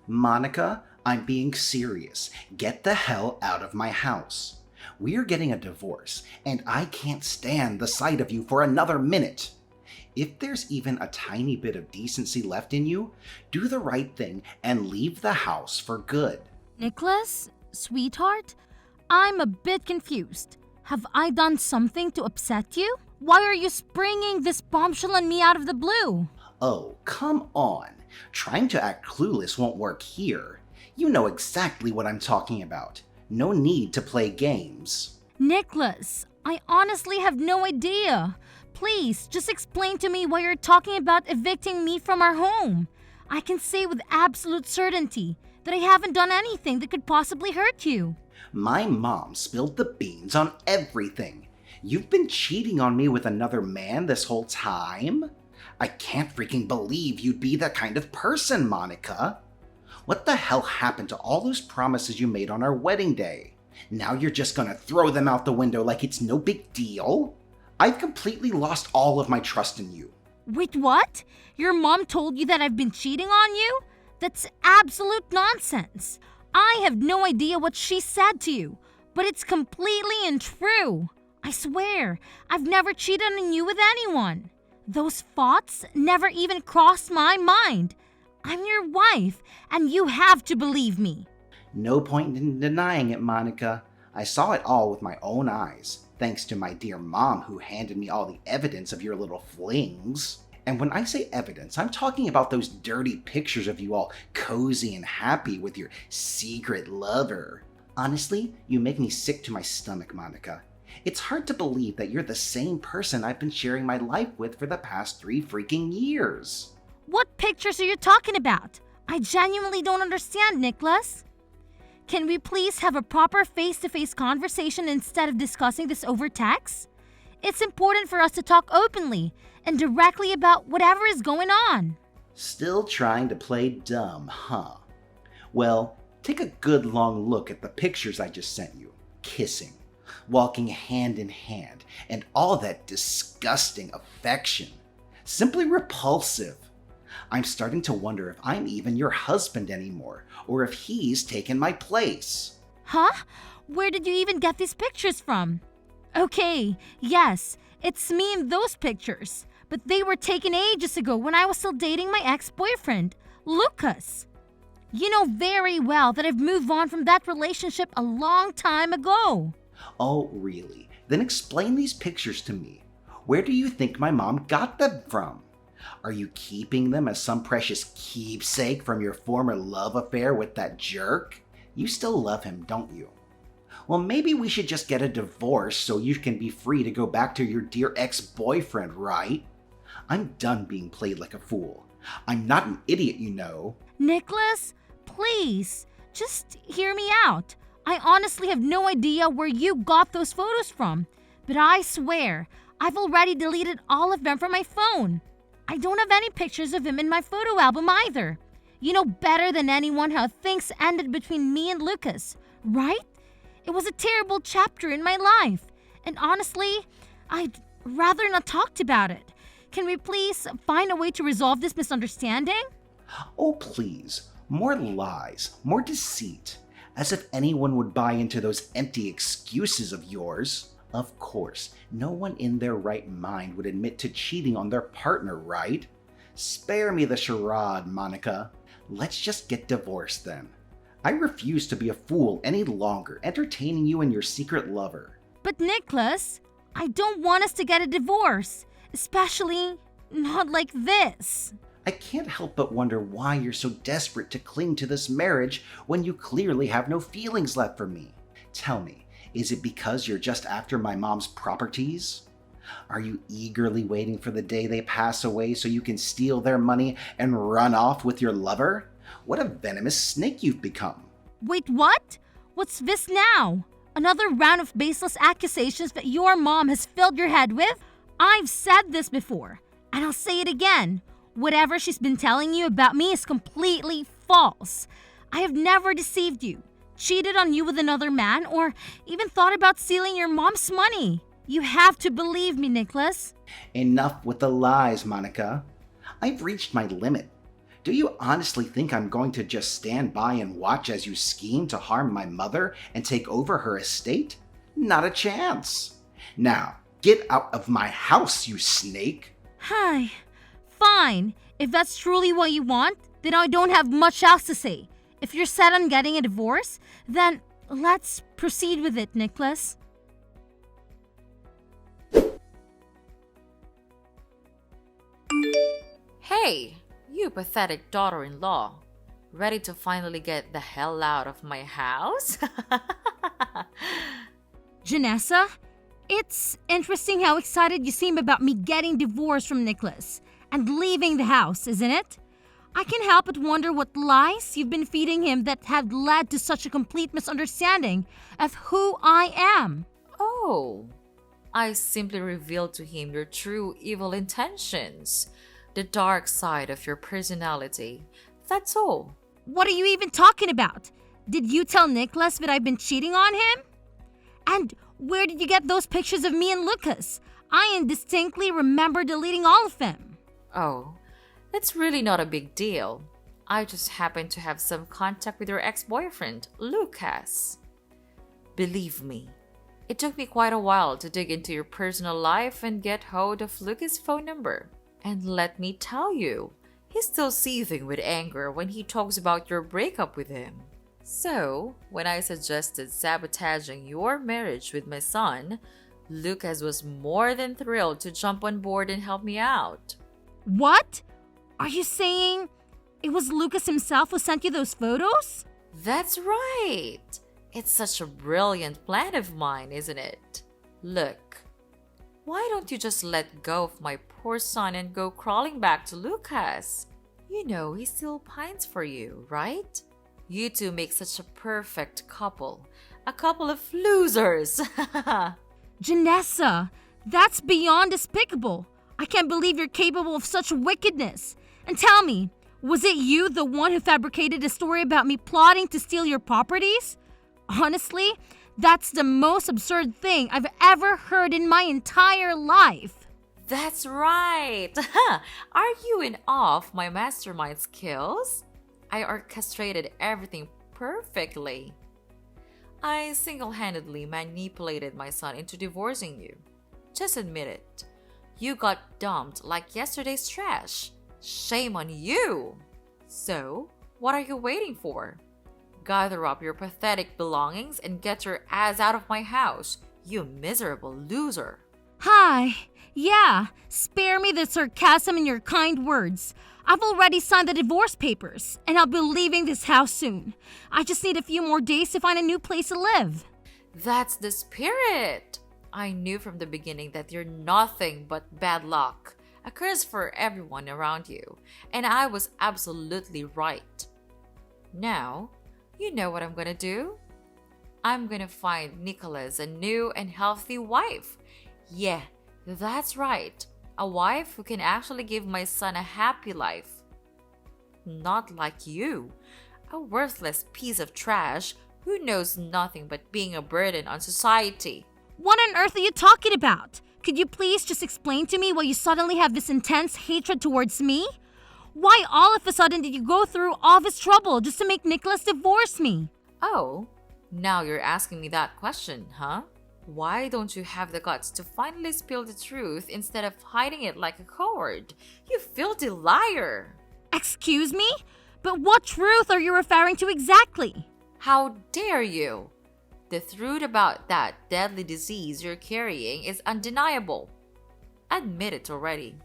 Monica, I'm being serious. Get the hell out of my house. We're getting a divorce, and I can't stand the sight of you for another minute. If there's even a tiny bit of decency left in you, do the right thing and leave the house for good. Nicholas, sweetheart, I'm a bit confused. Have I done something to upset you? Why are you springing this bombshell on me out of the blue? Oh, come on. Trying to act clueless won't work here. You know exactly what I'm talking about. No need to play games. Nicholas, I honestly have no idea. Please, just explain to me why you're talking about evicting me from our home. I can say with absolute certainty that I haven't done anything that could possibly hurt you. My mom spilled the beans on everything. You've been cheating on me with another man this whole time? I can't freaking believe you'd be that kind of person, Monica. What the hell happened to all those promises you made on our wedding day? Now you're just gonna throw them out the window like it's no big deal? I've completely lost all of my trust in you. Wait, what? Your mom told you that I've been cheating on you? That's absolute nonsense. I have no idea what she said to you, but it's completely untrue. I swear, I've never cheated on you with anyone. Those thoughts never even crossed my mind. I'm your wife, and you have to believe me. No point in denying it, Monica. I saw it all with my own eyes, thanks to my dear mom who handed me all the evidence of your little flings. And when I say evidence, I'm talking about those dirty pictures of you all cozy and happy with your secret lover. Honestly, you make me sick to my stomach, Monica. It's hard to believe that you're the same person I've been sharing my life with for the past 3 freaking years. What pictures are you talking about? I genuinely don't understand, Nicholas. Can we please have a proper face-to-face conversation instead of discussing this over text? It's important for us to talk openly and directly about whatever is going on. Still trying to play dumb, huh? Well, take a good long look at the pictures I just sent you. Kissing, walking hand in hand, and all that disgusting affection. Simply repulsive. I'm starting to wonder if I'm even your husband anymore, or if he's taken my place. Huh? Where did you even get these pictures from? Okay, yes, it's me in those pictures, but they were taken ages ago when I was still dating my ex-boyfriend, Lucas. You know very well that I've moved on from that relationship a long time ago. Oh, really? Then explain these pictures to me. Where do you think my mom got them from? Are you keeping them as some precious keepsake from your former love affair with that jerk? You still love him, don't you? Well, maybe we should just get a divorce so you can be free to go back to your dear ex-boyfriend, right? I'm done being played like a fool. I'm not an idiot, you know. Nicholas, please, just hear me out. I honestly have no idea where you got those photos from, but I swear, I've already deleted all of them from my phone. I don't have any pictures of him in my photo album either. You know better than anyone how things ended between me and Lucas, right? It was a terrible chapter in my life, and honestly, I'd rather not talk about it. Can we please find a way to resolve this misunderstanding? Oh, please. More lies, more deceit. As if anyone would buy into those empty excuses of yours. Of course, no one in their right mind would admit to cheating on their partner, right? Spare me the charade, Monica. Let's just get divorced then. I refuse to be a fool any longer, entertaining you and your secret lover. But Nicholas, I don't want us to get a divorce, especially not like this. I can't help but wonder why you're so desperate to cling to this marriage when you clearly have no feelings left for me. Tell me, is it because you're just after my mom's properties? Are you eagerly waiting for the day they pass away so you can steal their money and run off with your lover? What a venomous snake you've become. Wait, what? What's this now? Another round of baseless accusations that your mom has filled your head with? I've said this before, and I'll say it again. Whatever she's been telling you about me is completely false. I have never deceived you, cheated on you with another man, or even thought about stealing your mom's money. You have to believe me, Nicholas. Enough with the lies, Monica. I've reached my limit. Do you honestly think I'm going to just stand by and watch as you scheme to harm my mother and take over her estate? Not a chance. Now, get out of my house, you snake! Hi. Fine. If that's truly what you want, then I don't have much else to say. If you're set on getting a divorce, then let's proceed with it, Nicholas. Hey, you pathetic daughter-in-law. Ready to finally get the hell out of my house? Janessa, it's interesting how excited you seem about me getting divorced from Nicholas and leaving the house, isn't it? I can't help but wonder what lies you've been feeding him that have led to such a complete misunderstanding of who I am. Oh, I simply revealed to him your true evil intentions, the dark side of your personality. That's all. What are you even talking about? Did you tell Nicholas that I've been cheating on him? And where did you get those pictures of me and Lucas? I indistinctly remember deleting all of them. Oh, that's really not a big deal. I just happened to have some contact with your ex-boyfriend, Lucas. Believe me, it took me quite a while to dig into your personal life and get hold of Lucas' phone number. And let me tell you, he's still seething with anger when he talks about your breakup with him. So, when I suggested sabotaging your marriage with my son, Lucas was more than thrilled to jump on board and help me out. What? Are you saying it was Lucas himself who sent you those photos? That's right! It's such a brilliant plan of mine, isn't it? Look, why don't you just let go of my poor son and go crawling back to Lucas? You know he still pines for you, right? You two make such a perfect couple. A couple of losers! Janessa, that's beyond despicable. I can't believe you're capable of such wickedness. And tell me, was it you the one who fabricated a story about me plotting to steal your properties? Honestly, that's the most absurd thing I've ever heard in my entire life. That's right! Are you in awe of my mastermind skills? I orchestrated everything perfectly. I single-handedly manipulated my son into divorcing you. Just admit it. You got dumped like yesterday's trash. Shame on you! So, what are you waiting for? Gather up your pathetic belongings and get your ass out of my house, you miserable loser. Hi. Yeah, spare me the sarcasm in your kind words. I've already signed the divorce papers, and I'll be leaving this house soon. I just need a few more days to find a new place to live. That's the spirit! I knew from the beginning that you're nothing but bad luck, a curse for everyone around you, and I was absolutely right. Now, you know what I'm gonna do? I'm gonna find Nicholas a new and healthy wife. Yeah, that's right. A wife who can actually give my son a happy life. Not like you, a worthless piece of trash who knows nothing but being a burden on society. What on earth are you talking about? Could you please just explain to me why you suddenly have this intense hatred towards me? Why all of a sudden did you go through all this trouble just to make Nicholas divorce me? Oh, now you're asking me that question, huh? Why don't you have the guts to finally spill the truth instead of hiding it like a coward? You filthy liar! Excuse me? But what truth are you referring to exactly? How dare you? The truth about that deadly disease you're carrying is undeniable. Admit it already.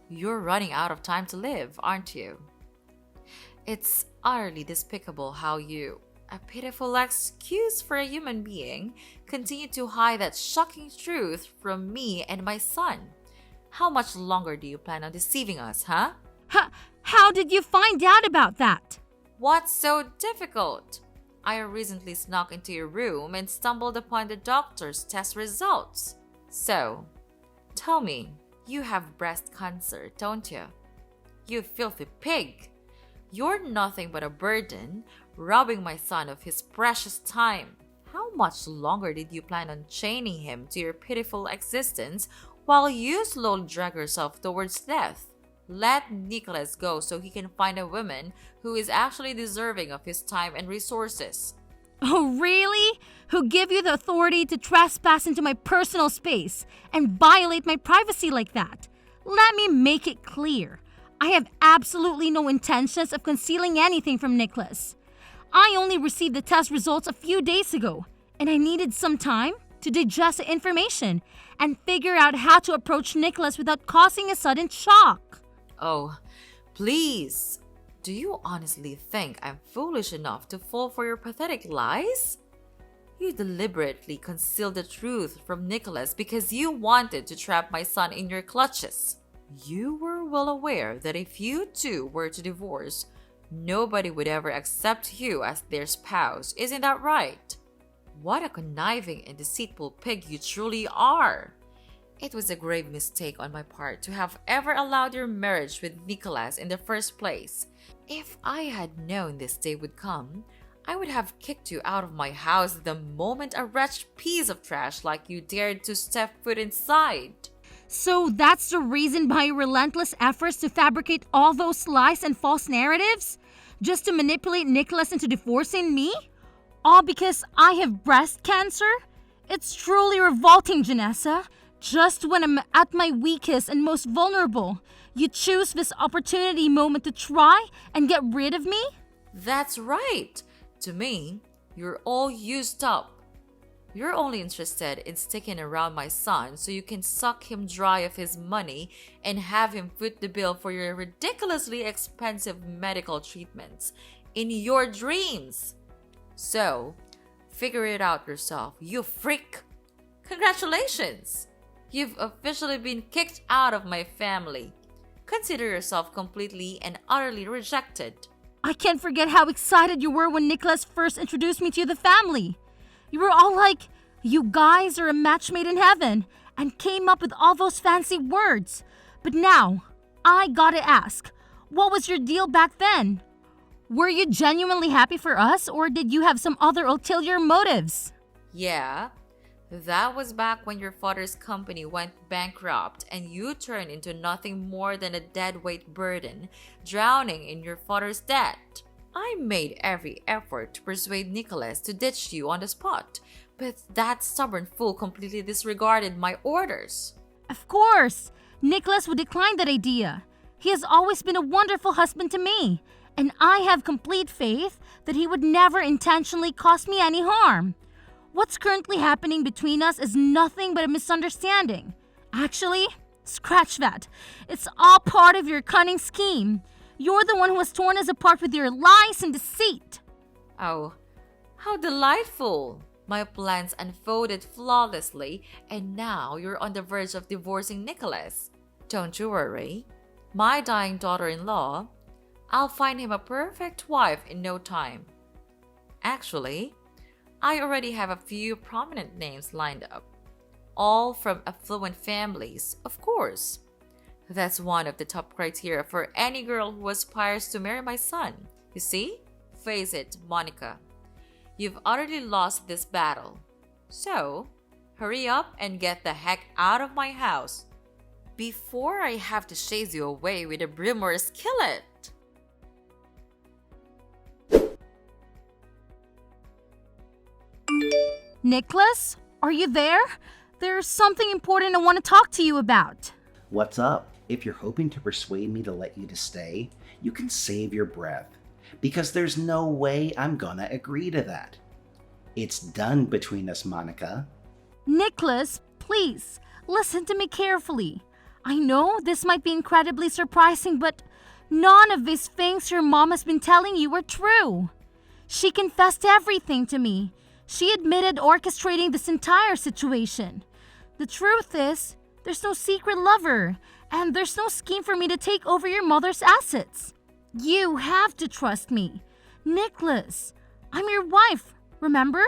You're running out of time to live, aren't you? It's utterly despicable how you, a pitiful excuse for a human being, continue to hide that shocking truth from me and my son. How much longer do you plan on deceiving us, huh? How did you find out about that? What's so difficult? I recently snuck into your room and stumbled upon the doctor's test results. So, tell me, you have breast cancer, don't you? You filthy pig! You're nothing but a burden, robbing my son of his precious time. How much longer did you plan on chaining him to your pitiful existence while you slowly drag yourself towards death? Let Nicholas go so he can find a woman who is actually deserving of his time and resources. Oh, really? Who give you the authority to trespass into my personal space and violate my privacy like that? Let me make it clear. I have absolutely no intentions of concealing anything from Nicholas. I only received the test results a few days ago, and I needed some time to digest the information and figure out how to approach Nicholas without causing a sudden shock. Oh, please. Do you honestly think I'm foolish enough to fall for your pathetic lies? You deliberately concealed the truth from Nicholas because you wanted to trap my son in your clutches. You were well aware that if you two were to divorce, nobody would ever accept you as their spouse. Isn't that right? What a conniving and deceitful pig you truly are. It was a grave mistake on my part to have ever allowed your marriage with Nicholas in the first place. If I had known this day would come, I would have kicked you out of my house the moment a wretched piece of trash like you dared to step foot inside. So that's the reason behind your relentless efforts to fabricate all those lies and false narratives? Just to manipulate Nicholas into divorcing me? All because I have breast cancer? It's truly revolting, Janessa. Just when I'm at my weakest and most vulnerable, you choose this opportunity moment to try and get rid of me? That's right. To me, you're all used up. You're only interested in sticking around my son so you can suck him dry of his money and have him foot the bill for your ridiculously expensive medical treatments in your dreams. So, figure it out yourself, you freak. Congratulations! You've officially been kicked out of my family. Consider yourself completely and utterly rejected. I can't forget how excited you were when Nicholas first introduced me to the family. You were all like, "You guys are a match made in heaven," and came up with all those fancy words. But now, I gotta ask, what was your deal back then? Were you genuinely happy for us, or did you have some other ulterior motives? Yeah, that was back when your father's company went bankrupt and you turned into nothing more than a deadweight burden, drowning in your father's debt. I made every effort to persuade Nicholas to ditch you on the spot, but that stubborn fool completely disregarded my orders. Of course, Nicholas would decline that idea. He has always been a wonderful husband to me, and I have complete faith that he would never intentionally cause me any harm. What's currently happening between us is nothing but a misunderstanding. Actually, scratch that. It's all part of your cunning scheme. You're the one who has torn us apart with your lies and deceit. Oh, how delightful! My plans unfolded flawlessly, and now you're on the verge of divorcing Nicholas. Don't you worry. My dying daughter-in-law, I'll find him a perfect wife in no time. Actually, I already have a few prominent names lined up. All from affluent families, of course. That's one of the top criteria for any girl who aspires to marry my son. You see? Face it, Monica. You've utterly lost this battle. So, hurry up and get the heck out of my house before I have to chase you away with a broom or a skillet. Nicholas, are you there? There's something important I want to talk to you about. What's up? If you're hoping to persuade me to let you to stay, you can save your breath, because there's no way I'm gonna agree to that. It's done between us, Monica. Nicholas, please, listen to me carefully. I know this might be incredibly surprising, but none of these things your mom has been telling you are true. She confessed everything to me. She admitted orchestrating this entire situation. The truth is, there's no secret lover, and there's no scheme for me to take over your mother's assets. You have to trust me. Nicholas, I'm your wife, remember?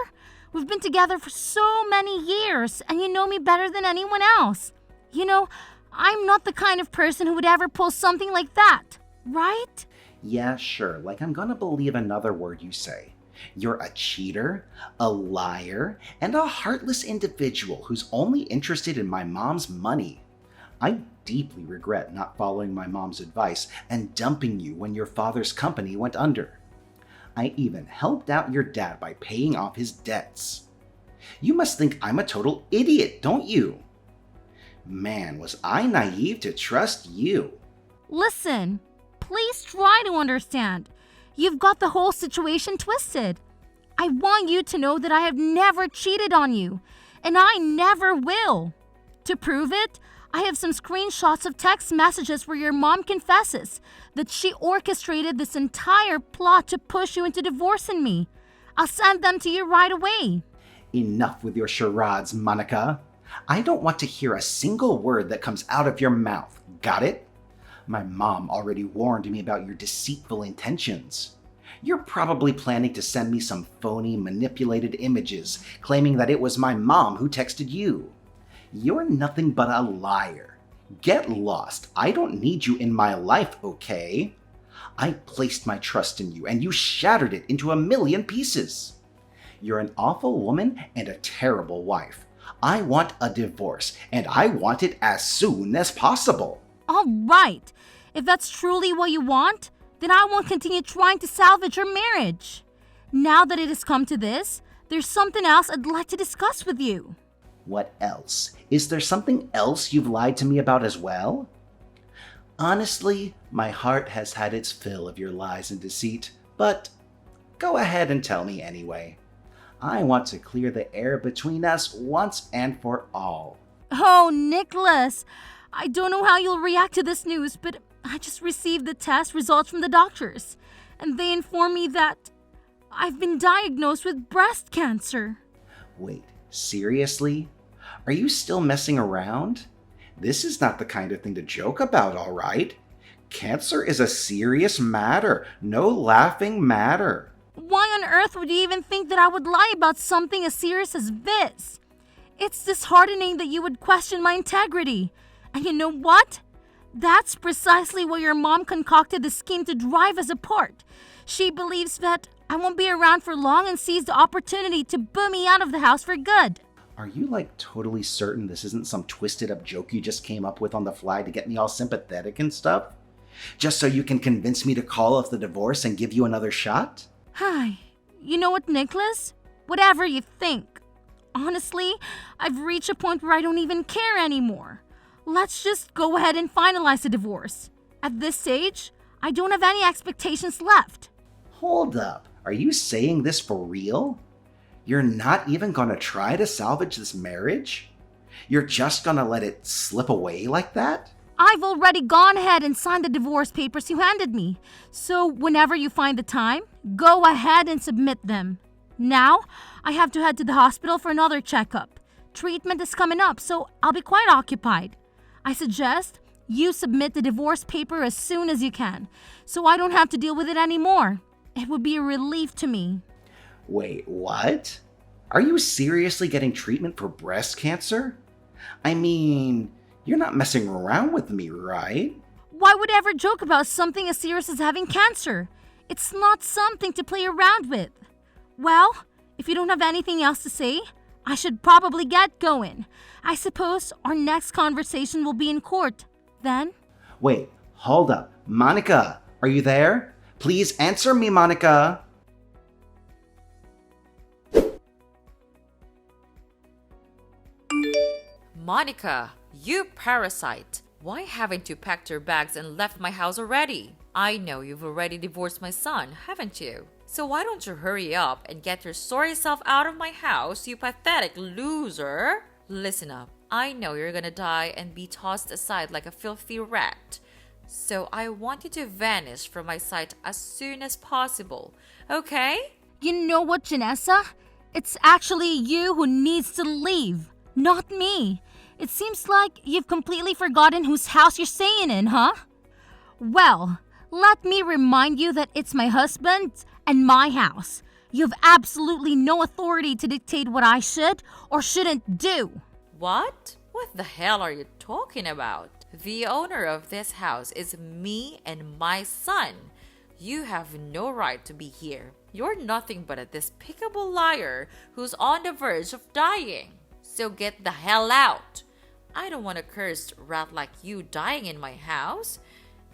We've been together for so many years, and you know me better than anyone else. You know, I'm not the kind of person who would ever pull something like that, right? Yeah, sure, like I'm gonna believe another word you say. You're a cheater, a liar, and a heartless individual who's only interested in my mom's money. I deeply regret not following my mom's advice and dumping you when your father's company went under. I even helped out your dad by paying off his debts. You must think I'm a total idiot, don't you? Man, was I naive to trust you. Listen, please try to understand. You've got the whole situation twisted. I want you to know that I have never cheated on you, and I never will. To prove it, I have some screenshots of text messages where your mom confesses that she orchestrated this entire plot to push you into divorcing me. I'll send them to you right away. Enough with your charades, Monica. I don't want to hear a single word that comes out of your mouth. Got it? My mom already warned me about your deceitful intentions. You're probably planning to send me some phony, manipulated images, claiming that it was my mom who texted you. You're nothing but a liar. Get lost. I don't need you in my life, okay? I placed my trust in you, and you shattered it into a million pieces. You're an awful woman and a terrible wife. I want a divorce, and I want it as soon as possible. All right. If that's truly what you want, then I won't continue trying to salvage your marriage. Now that it has come to this, there's something else I'd like to discuss with you. What else? Is there something else you've lied to me about as well? Honestly, my heart has had its fill of your lies and deceit, but go ahead and tell me anyway. I want to clear the air between us once and for all. Oh, Nicholas, I don't know how you'll react to this news, but I just received the test results from the doctors, and they informed me that I've been diagnosed with breast cancer. Wait, seriously? Are you still messing around? This is not the kind of thing to joke about, all right? Cancer is a serious matter, no laughing matter. Why on earth would you even think that I would lie about something as serious as this? It's disheartening that you would question my integrity. And you know what? That's precisely why your mom concocted the scheme to drive us apart. She believes that I won't be around for long and sees the opportunity to boo me out of the house for good. Are you totally certain this isn't some twisted up joke you just came up with on the fly to get me all sympathetic and stuff? Just so you can convince me to call off the divorce and give you another shot? Hi. You know what, Nicholas? Whatever you think. Honestly, I've reached a point where I don't even care anymore. Let's just go ahead and finalize the divorce. At this stage, I don't have any expectations left. Hold up. Are you saying this for real? You're not even gonna try to salvage this marriage? You're just gonna let it slip away like that? I've already gone ahead and signed the divorce papers you handed me. So whenever you find the time, go ahead and submit them. Now, I have to head to the hospital for another checkup. Treatment is coming up, so I'll be quite occupied. I suggest you submit the divorce paper as soon as you can, so I don't have to deal with it anymore. It would be a relief to me. Wait, what? Are you seriously getting treatment for breast cancer? I mean, you're not messing around with me, right? Why would I ever joke about something as serious as having cancer? It's not something to play around with. Well, if you don't have anything else to say, I should probably get going. I suppose our next conversation will be in court. Then? Wait, hold up. Monica, are you there? Please answer me, Monica. Monica, you parasite! Why haven't you packed your bags and left my house already? I know you've already divorced my son, haven't you? So why don't you hurry up and get your sorry self out of my house, you pathetic loser? Listen up, I know you're gonna die and be tossed aside like a filthy rat. So I want you to vanish from my sight as soon as possible, okay? You know what, Janessa? It's actually you who needs to leave, not me. It seems like you've completely forgotten whose house you're staying in, huh? Well, let me remind you that it's my husband's and my house. You have absolutely no authority to dictate what I should or shouldn't do. What? What the hell are you talking about? The owner of this house is me and my son. You have no right to be here. You're nothing but a despicable liar who's on the verge of dying. So get the hell out. I don't want a cursed rat like you dying in my house.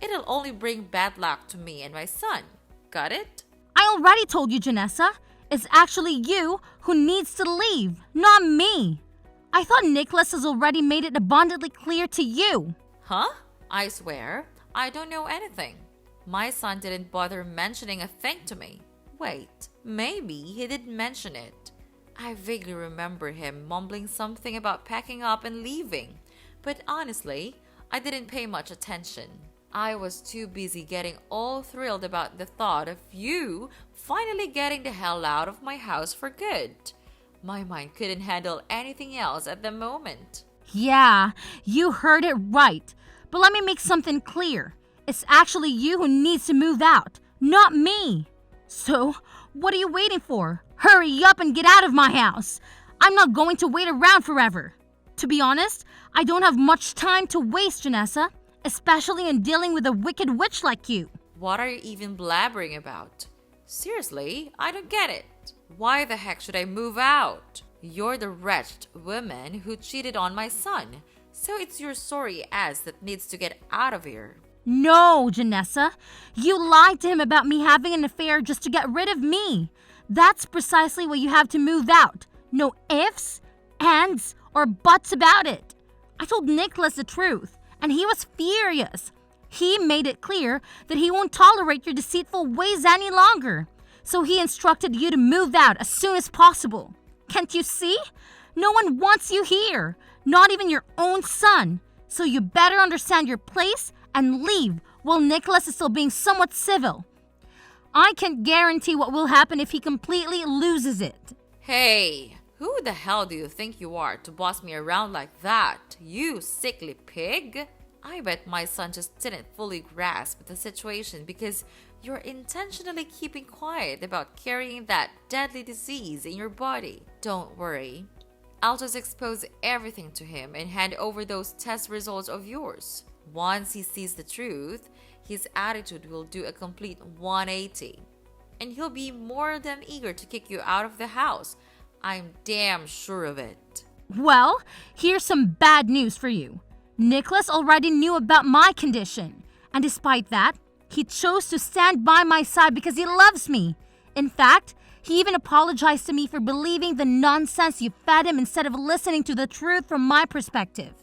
It'll only bring bad luck to me and my son. Got it? I already told you, Janessa. It's actually you who needs to leave, not me. I thought Nicholas has already made it abundantly clear to you. Huh? I swear, I don't know anything. My son didn't bother mentioning a thing to me. Wait, maybe he did mention it. I vaguely remember him mumbling something about packing up and leaving, but honestly, I didn't pay much attention. I was too busy getting all thrilled about the thought of you finally getting the hell out of my house for good. My mind couldn't handle anything else at the moment. Yeah, you heard it right. But let me make something clear. It's actually you who needs to move out, not me. So, what are you waiting for? Hurry up and get out of my house. I'm not going to wait around forever. To be honest, I don't have much time to waste, Janessa, especially in dealing with a wicked witch like you. What are you even blabbering about? Seriously, I don't get it. Why the heck should I move out? You're the wretched woman who cheated on my son, so it's your sorry ass that needs to get out of here. No, Janessa. You lied to him about me having an affair just to get rid of me. That's precisely why you have to move out. No ifs, ands, or buts about it. I told Nicholas the truth, and he was furious. He made it clear that he won't tolerate your deceitful ways any longer. So he instructed you to move out as soon as possible. Can't you see? No one wants you here, not even your own son. So you better understand your place and leave while Nicholas is still being somewhat civil. I can't guarantee what will happen if he completely loses it. Hey, who the hell do you think you are to boss me around like that, you sickly pig? I bet my son just didn't fully grasp the situation because you're intentionally keeping quiet about carrying that deadly disease in your body. Don't worry. I'll just expose everything to him and hand over those test results of yours. Once he sees the truth, his attitude will do a complete 180. And he'll be more than eager to kick you out of the house. I'm damn sure of it. Well, here's some bad news for you. Nicholas already knew about my condition, and despite that, he chose to stand by my side because he loves me. In fact, he even apologized to me for believing the nonsense you fed him instead of listening to the truth from my perspective.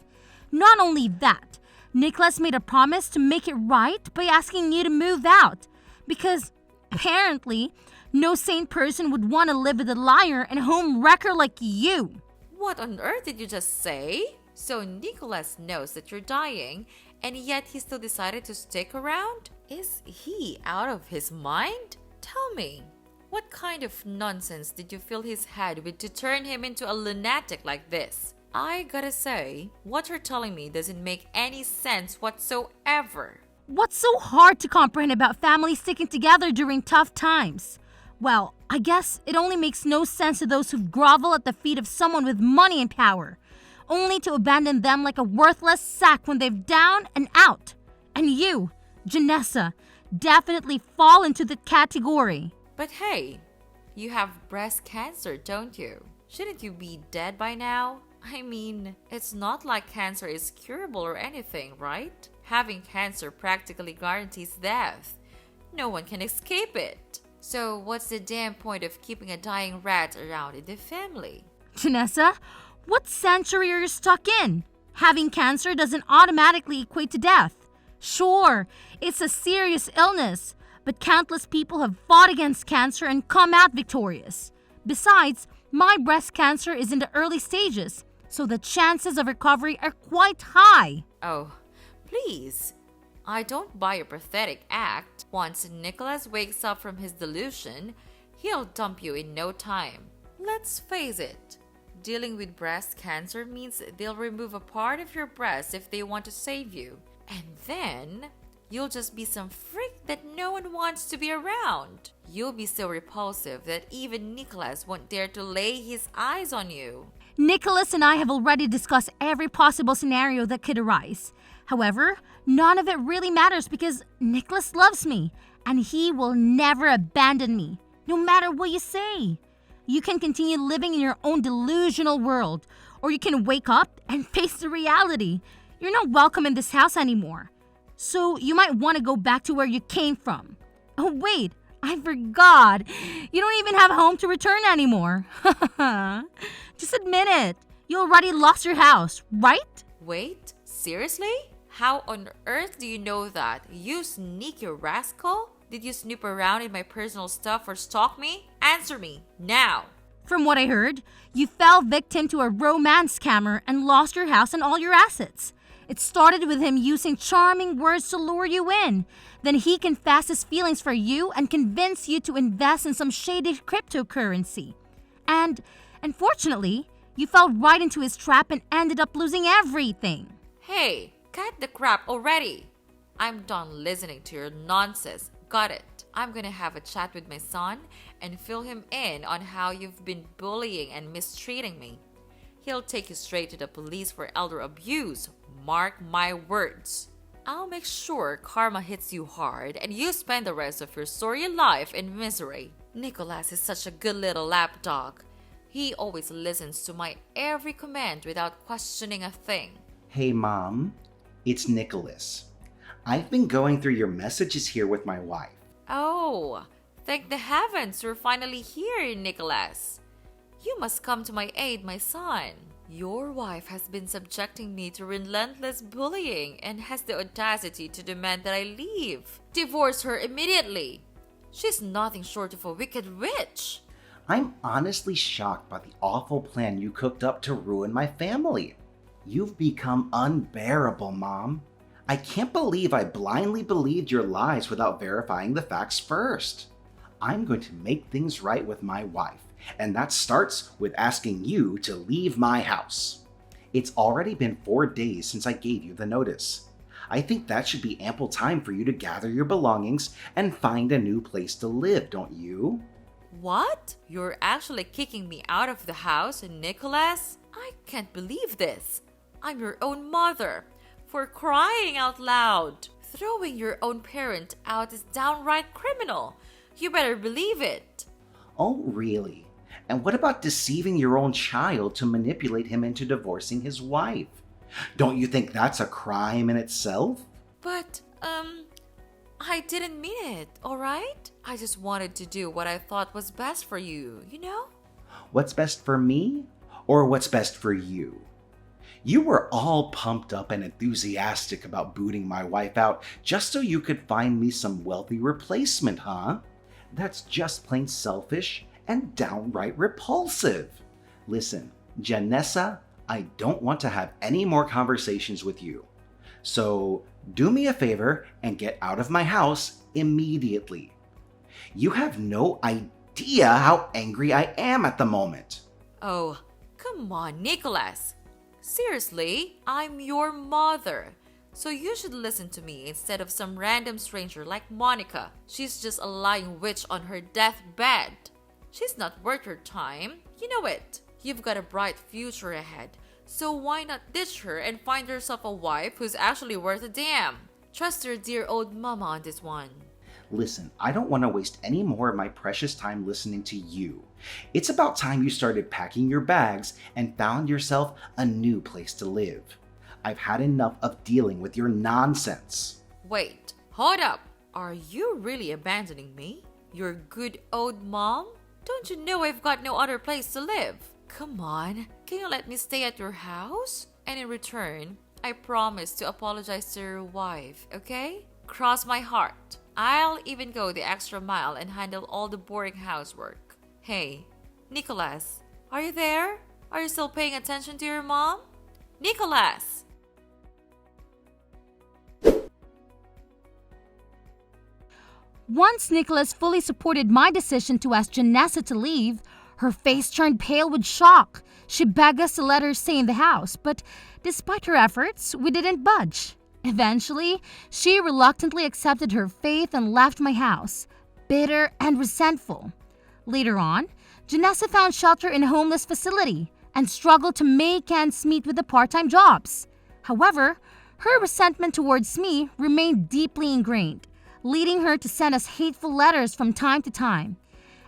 Not only that, Nicholas made a promise to make it right by asking you to move out, because apparently, no sane person would want to live with a liar and home wrecker like you. What on earth did you just say? So Nicholas knows that you're dying, and yet he still decided to stick around? Is he out of his mind? Tell me, what kind of nonsense did you fill his head with to turn him into a lunatic like this? I gotta say, what you're telling me doesn't make any sense whatsoever. What's so hard to comprehend about families sticking together during tough times? Well, I guess it only makes no sense to those who grovel at the feet of someone with money and power, only to abandon them like a worthless sack when they've down and out. And you, Janessa, definitely fall into the category. But hey, you have breast cancer, don't you? Shouldn't you be dead by now? I mean, it's not like cancer is curable or anything, right? Having cancer practically guarantees death. No one can escape it. So what's the damn point of keeping a dying rat around in the family? Janessa, what century are you stuck in? Having cancer doesn't automatically equate to death. Sure, it's a serious illness, but countless people have fought against cancer and come out victorious. Besides, my breast cancer is in the early stages, so the chances of recovery are quite high. Oh, please. I don't buy your pathetic act. Once Nicholas wakes up from his delusion, he'll dump you in no time. Let's face it, dealing with breast cancer means they'll remove a part of your breast if they want to save you. And then, you'll just be some freak that no one wants to be around. You'll be so repulsive that even Nicholas won't dare to lay his eyes on you. Nicholas and I have already discussed every possible scenario that could arise. However, none of it really matters because Nicholas loves me and he will never abandon me, no matter what you say. You can continue living in your own delusional world, or you can wake up and face the reality. You're not welcome in this house anymore. So you might want to go back to where you came from. Oh, wait, I forgot. You don't even have a home to return anymore. Just admit it. You already lost your house, right? Wait, seriously? How on earth do you know that? You sneaky rascal? Did you snoop around in my personal stuff or stalk me? Answer me, now! From what I heard, you fell victim to a romance scammer and lost your house and all your assets. It started with him using charming words to lure you in. Then he confessed his feelings for you and convinced you to invest in some shady cryptocurrency. And, unfortunately, you fell right into his trap and ended up losing everything. Hey, cut the crap already! I'm done listening to your nonsense. Got it. I'm gonna have a chat with my son and fill him in on how you've been bullying and mistreating me. He'll take you straight to the police for elder abuse. Mark my words. I'll make sure karma hits you hard and you spend the rest of your sorry life in misery. Nicholas is such a good little lapdog. He always listens to my every command without questioning a thing. Hey, Mom. It's Nicholas. I've been going through your messages here with my wife. Oh, thank the heavens you're finally here, Nicholas. You must come to my aid, my son. Your wife has been subjecting me to relentless bullying and has the audacity to demand that I leave. Divorce her immediately. She's nothing short of a wicked witch. I'm honestly shocked by the awful plan you cooked up to ruin my family. You've become unbearable, Mom. I can't believe I blindly believed your lies without verifying the facts first. I'm going to make things right with my wife, and that starts with asking you to leave my house. It's already been 4 days since I gave you the notice. I think that should be ample time for you to gather your belongings and find a new place to live, don't you? What? You're actually kicking me out of the house, Nicholas? I can't believe this. I'm your own mother. For crying out loud. Throwing your own parent out is downright criminal. You better believe it. Oh, really? And what about deceiving your own child to manipulate him into divorcing his wife? Don't you think that's a crime in itself? But, I didn't mean it, alright? I just wanted to do what I thought was best for you, you know? What's best for me? Or what's best for you? You were all pumped up and enthusiastic about booting my wife out just so you could find me some wealthy replacement, huh? That's just plain selfish and downright repulsive. Listen, Janessa, I don't want to have any more conversations with you. So do me a favor and get out of my house immediately. You have no idea how angry I am at the moment. Oh, come on, Nicholas. Seriously, I'm your mother. So you should listen to me instead of some random stranger like Monica. She's just a lying witch on her deathbed. She's not worth your time. You know it. You've got a bright future ahead. So why not ditch her and find yourself a wife who's actually worth a damn? Trust your dear old mama on this one. Listen, I don't want to waste any more of my precious time listening to you. It's about time you started packing your bags and found yourself a new place to live. I've had enough of dealing with your nonsense. Wait, hold up. Are you really abandoning me? Your good old mom? Don't you know I've got no other place to live? Come on, can you let me stay at your house? And in return, I promise to apologize to your wife, okay? Cross my heart. I'll even go the extra mile and handle all the boring housework. Hey, Nicholas, are you there? Are you still paying attention to your mom? Nicholas! Once Nicholas fully supported my decision to ask Janessa to leave, her face turned pale with shock. She begged us to let her stay in the house, but despite her efforts, we didn't budge. Eventually, she reluctantly accepted her fate and left my house, bitter and resentful. Later on, Janessa found shelter in a homeless facility and struggled to make ends meet with the part-time jobs. However, her resentment towards me remained deeply ingrained, leading her to send us hateful letters from time to time.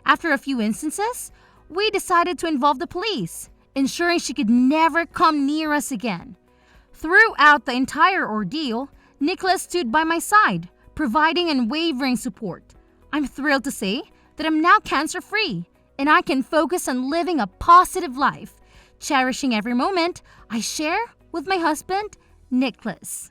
After a few instances, we decided to involve the police. ensuring she could never come near us again. Throughout the entire ordeal, Nicholas stood by my side, providing unwavering support. I'm thrilled to say that I'm now cancer-free and I can focus on living a positive life, cherishing every moment I share with my husband, Nicholas.